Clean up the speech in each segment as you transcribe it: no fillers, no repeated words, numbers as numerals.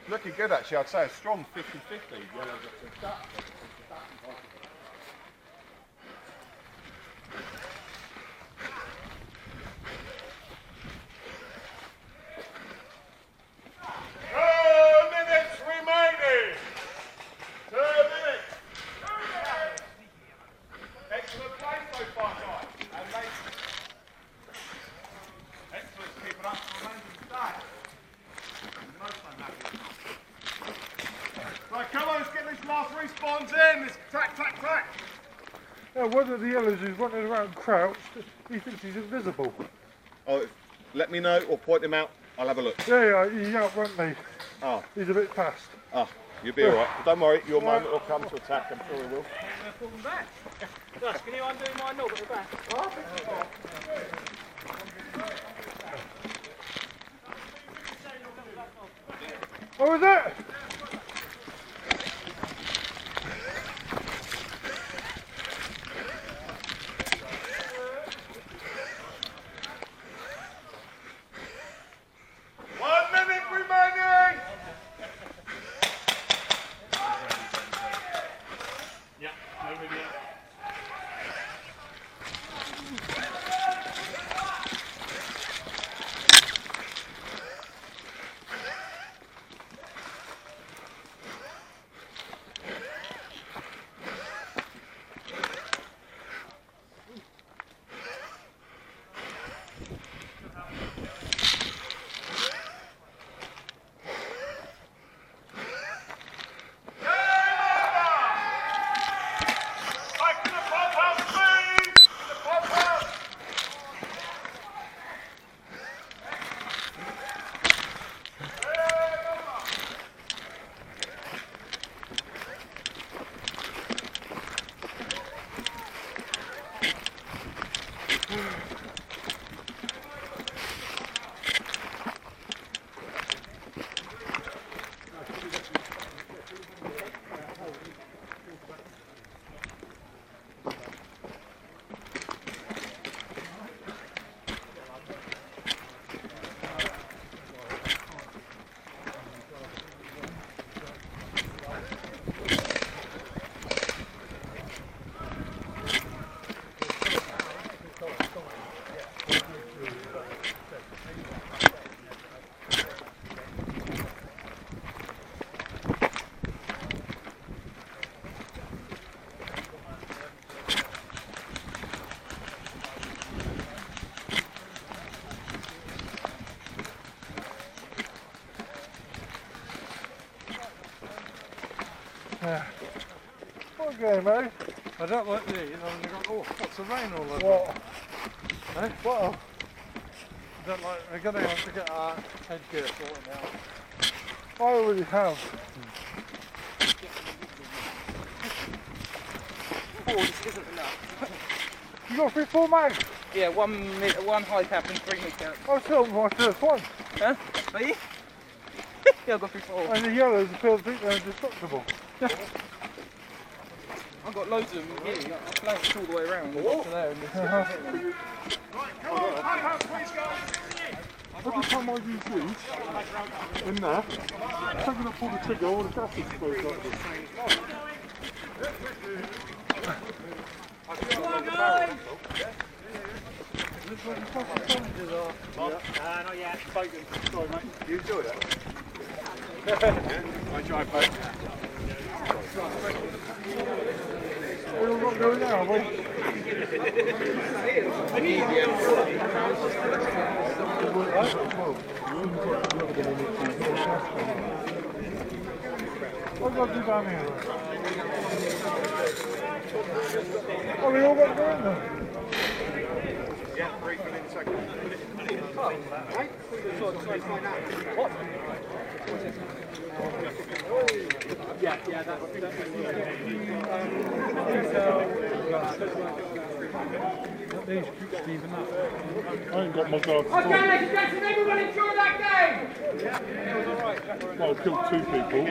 Looking good actually, I'd say a strong 50-50. One of the yellows who's running around crouched, he thinks he's invisible. Oh, let me know or point him out, I'll have a look. Yeah, he's outrunned me. Oh. He's a bit fast. Oh, you'll be alright. Don't worry, your moment will come to attack, I'm sure he will. Pull them back. Gus, can you undo my knob at the back? What was that? Okay, mate. I don't like these. I'm going, oh, what's the rain all over? What? Eh? What? I don't like, we're going to have to get our headgear sorted out. I already have. Four just isn't enough. You got 3 full mags? Yeah, one high cap and 3 mid cap. I still have my first one. Huh? Are you? Yeah, I've got 3 4. And the yellows feel think they're indestructible. I've got loads of them here. I flanked all the way around. To there and Every time I use these, in there, taking up pull the trigger, all the gas explodes like this. Come on, guys! Not yet. Spoken. Sorry, mate. You enjoyed it? I tried both. We're not going now, are we? What got you down here? Oh, we all got to go in there? Yeah, 3 minutes second. What? Yeah, that's I ain't got my glasses on. Okay, ladies and gentlemen, everyone enjoy that game! Well, I killed 2 people.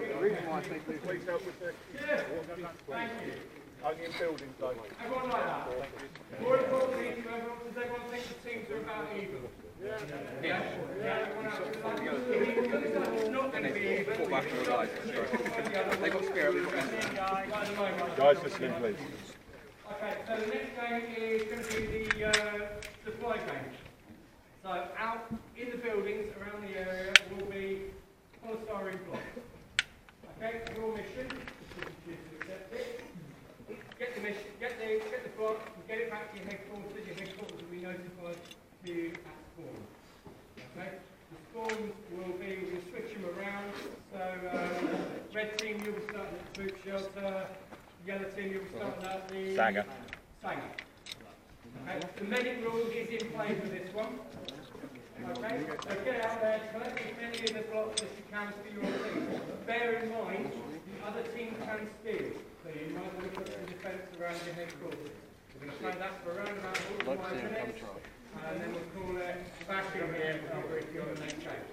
The reason why I think please help with the... Only in buildings though. Everyone like that? More importantly, does everyone think the teams are about even? Yeah. Everyone else is like, it's not going to be even. They've got spirit, we've got energy. Guys, listening, please. Okay, so the next game is going to be the fly game. So out in the buildings around the area will be polystyrene blocks. Okay, your mission is to accept it. Get the mission, get the block, and get it back to your headquarters. Your headquarters will be notified to you at spawn. Okay, the spawns will be, we'll switch them around. So red team, you'll be starting at the boot shelter. Yellow team, you'll be starting at the Sanger. Sanger. Okay, the medic rule is in play for this one. Okay, so get out there, collect as many of the blocks as you can for your team. Bear in mind, the other team can steal, so you might want to put some defence around your headquarters. We're going to play that for around about 45 minutes, and then we'll call it back in here over if you're on the next game.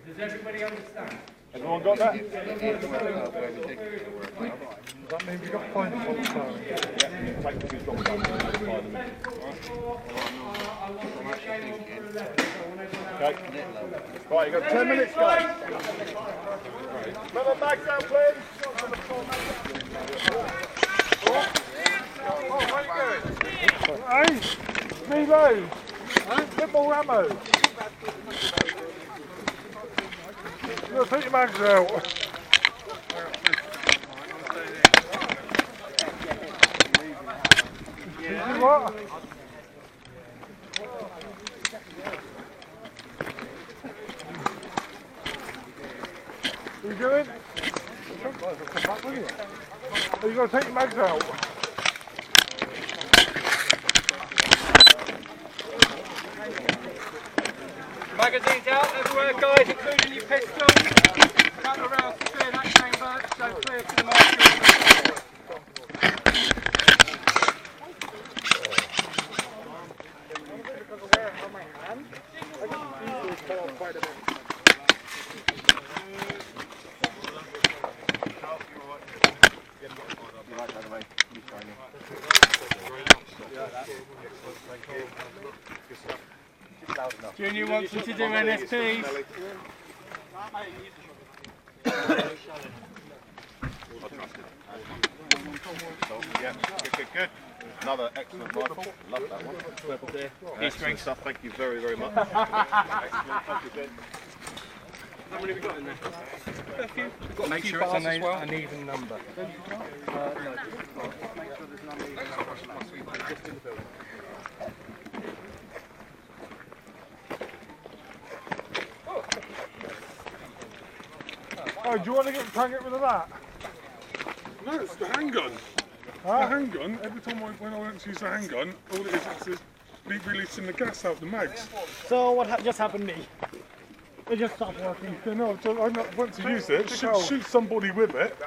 Does everybody understand? Everyone got that? Does that mean we got points for the time? Take the two drops down there, let's fire them in. I want to get game on for 11, so whenever Okay. Right, you've got 10 minutes, guys. Put the bags down, please. Hey, Milo, a bit more ammo. You'll take your mags out. What? What are you doing? Are you going to take your mags out? Magazines out everywhere, guys, including your pistols. Count the rounds to clear that chamber, so clear to the marker. Junior wants you to do NSPs. Yeah, good. Another excellent rifle. Love that one. Purple deer. Excellent stuff. Thank you very, very much. Excellent. Thank you, Ben. How many have we got in there? A few. We've got Make sure it's an even number. No. Make sure there's none even. Just in the building. Oh, do you want to try and get rid of that? No, it's the handgun. Huh? The handgun, every time when I went to use the handgun, all it is releasing the gas out the mags. So what just happened to me? It just stopped working. Yeah, no, I went to use it, shoot somebody with it,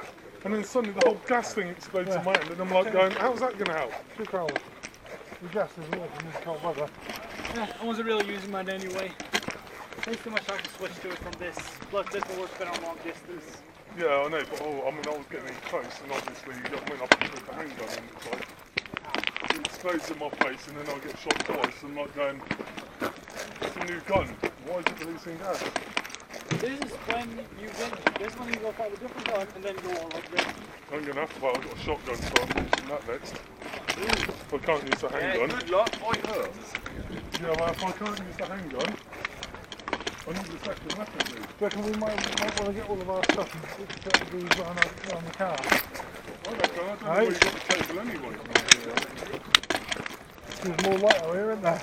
and then suddenly the whole gas thing explodes in my hand, and I'm like going, how's that going to help? Too cold. The gas isn't working in this cold weather. Yeah, I wasn't really using mine anyway. There's too much I can switch to it from this. Plus this will work better on long distance. Yeah, I know, but I was getting in close, and obviously I went up with the handgun, and it's like, it explodes in my face, and then I get shot twice, and I'm like going, it's a new gun, why is it releasing gas? This is when you go find a different gun and then go on like this. I'm going to have to, well, I've got a shotgun, so I'm using that next. If I can't use the handgun. Good luck. I heard. Yeah, well, if I can't use the handgun, I need the second weapon, please. Do you reckon we might want to get all of our stuff and put these on the car? I don't know where you got the table anyway. There's more light out here, isn't there?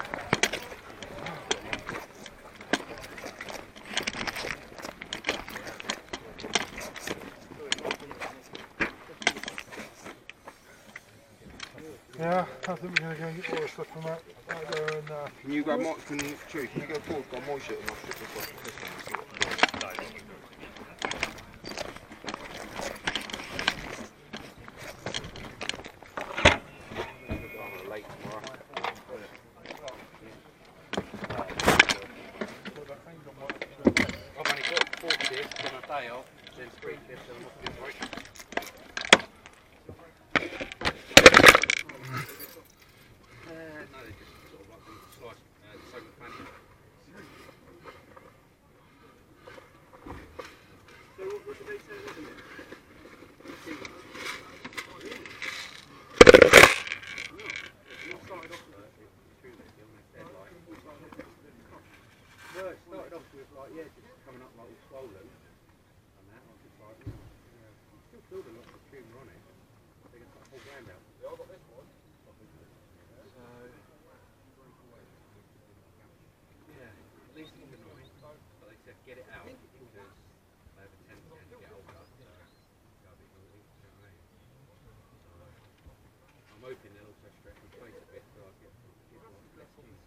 Yeah, I think we're going to go and get all the stuff from that there and Can you grab more? Can you go forward, grab more shit, and I'll strip this off this one and see what late tomorrow. I've only got 4 shifts on a day off, then 3 shifts, and I'm off this week. get it out because they have a tendency to get older. So go a bit naughty, you know what I mean? So I'm hoping they'll also stretch my face a bit so I get less keys.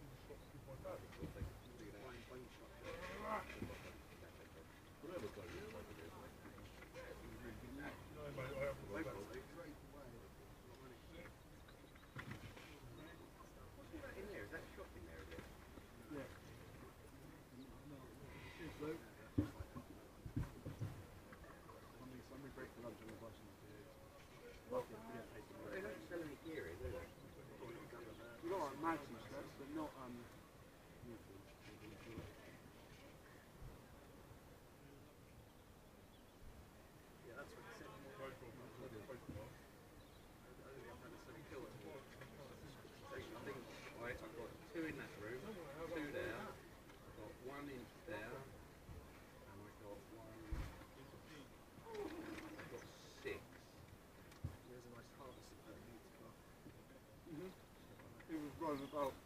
It was about